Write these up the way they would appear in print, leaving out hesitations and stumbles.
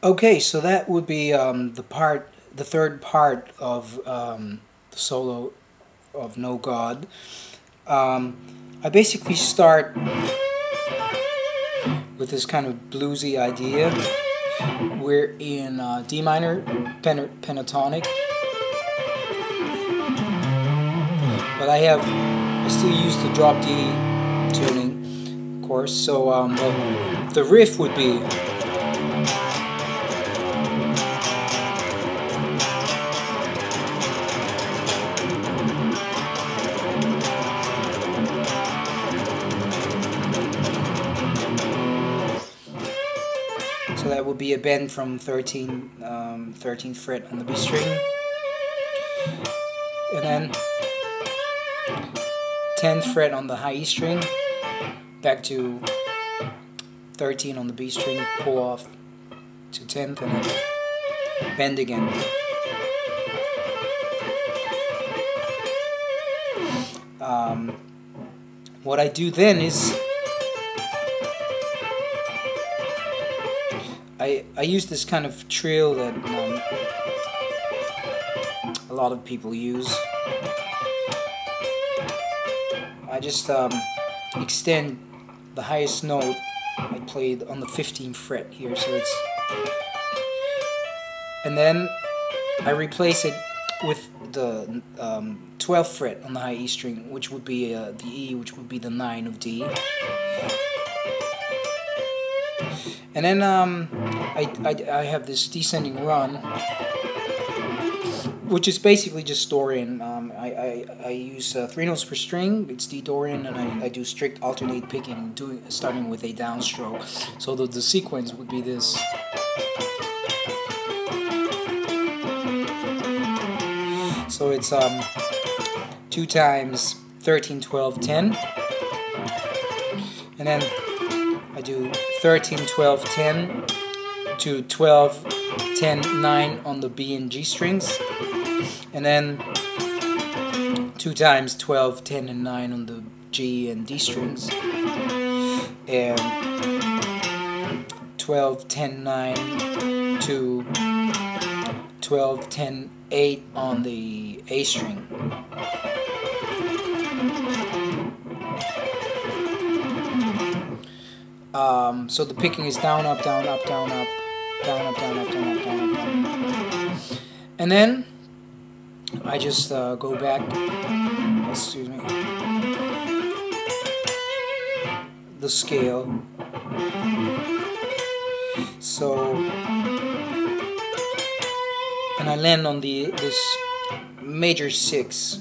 Okay, so that would be the third part of the solo of No God. I basically start with this kind of bluesy idea. We're in D minor pentatonic, but I still use the drop D tuning, of course. So the riff would be. So that would be a bend from 13th fret on the B string, and then 10th fret on the high E string, back to 13 on the B string, pull off to 10th, and then bend again. What I do then is I use this kind of trill that a lot of people use. I just extend the highest note I played on the 15th fret here, so it's, and then I replace it with the 12th fret on the high E string, which would be the E, which would be the 9 of D. And then I have this descending run, which is basically just Dorian. I use 3 notes per string. It's D Dorian, and I do strict alternate picking, starting with a downstroke. So the sequence would be this. So it's 2 times 13, 12, 10, and then I do 13, 12, 10 to 12, 10, 9 on the B and G strings, and then 2 times 12, 10, and 9 on the G and D strings, and 12, 10, 9 to 12, 10, 8 on the A string. So the picking is down, up, down, up, down, up, down, up, down, up, down, up, down, up, down, up. And then I just go back, excuse me, the scale. So, and I land on this major 6,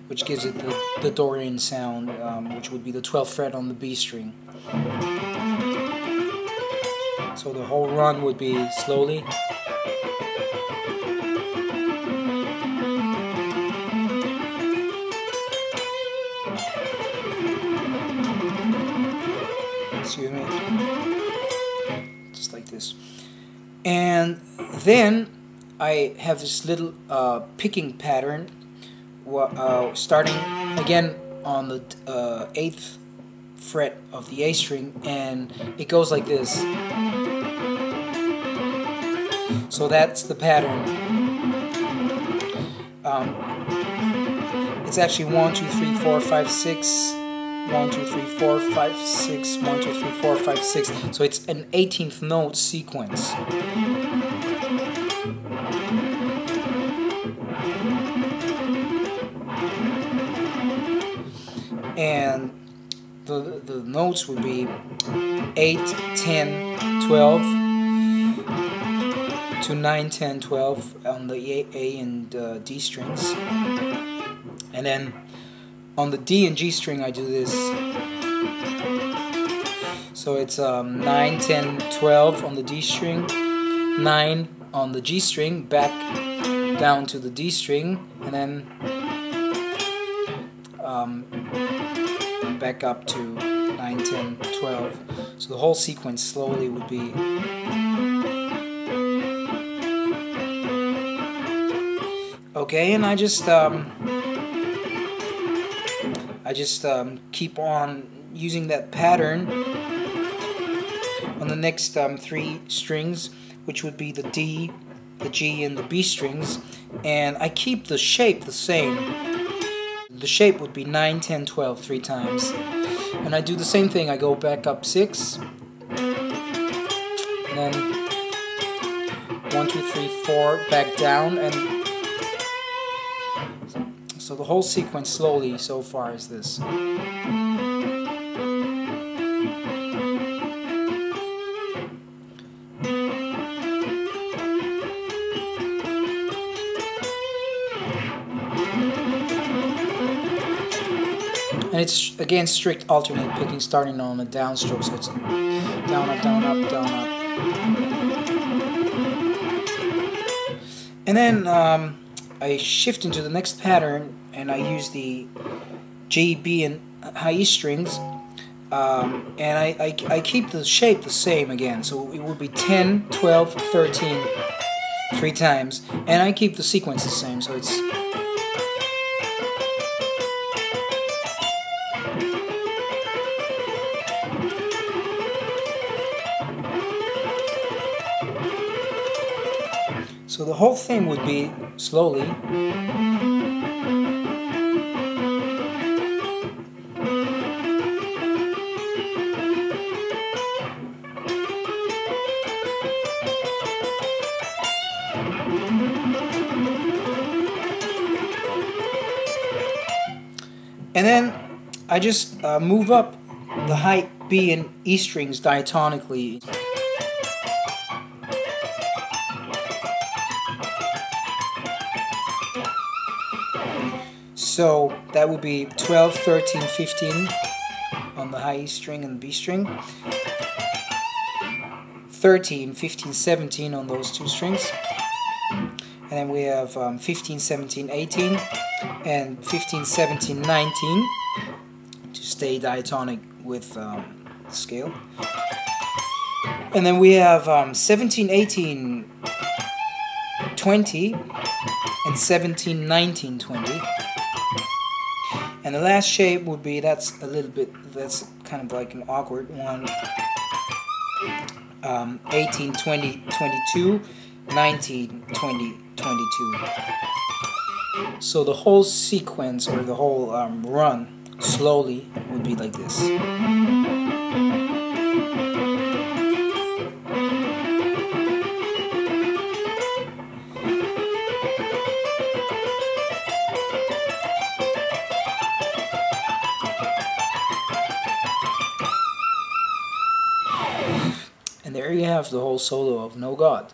which gives it the Dorian sound, which would be the 12th fret on the B string. So the whole run would be slowly. Excuse me. Just like this. And then I have this little picking pattern, starting again on the 8th fret of the A string, and it goes like this. So that's the pattern. It's actually 1, 2, 3, 4, 5, 6. 1, 2, 3, 4, 5, 6. 1, 2, 3, 4, 5, 6. So it's an 18th note sequence. And the notes would be 8, 10, 12 to 9, 10, 12 on the A and D strings. And then on the D and G string I do this. So it's 9, 10, 12 on the D string, 9 on the G string, back down to the D string, and then back up to 9, 10, 12. So the whole sequence slowly would be. Okay, and I just keep on using that pattern on the next three strings, which would be the D, the G, and the B strings, and I keep the shape the same. The shape would be 9, 10, 12 three times. And I do the same thing. I go back up 6, and then 1, 2, 3, 4, back down, and so the whole sequence slowly so far is this. And it's again strict alternate picking, starting on a downstroke, so it's down, up, down, up, down, up. And then I shift into the next pattern, and I use the G, B, and high E strings, and I keep the shape the same again, so it would be 10, 12, 13 three times, and I keep the sequence the same, so it's so the whole thing would be slowly. And then I just move up the high B and E strings diatonically. So that would be 12, 13, 15 on the high E string and B string. 13, 15, 17 on those two strings. And then we have 15, 17, 18 and 15, 17, 19 to stay diatonic with the scale. And then we have 17, 18, 20 and 17, 19, 20. And the last shape would be, that's kind of like an awkward one. 18, 20, 22, 19, 20, 22. So the whole sequence, or the whole run, slowly would be like this. And there you have the whole solo of No God.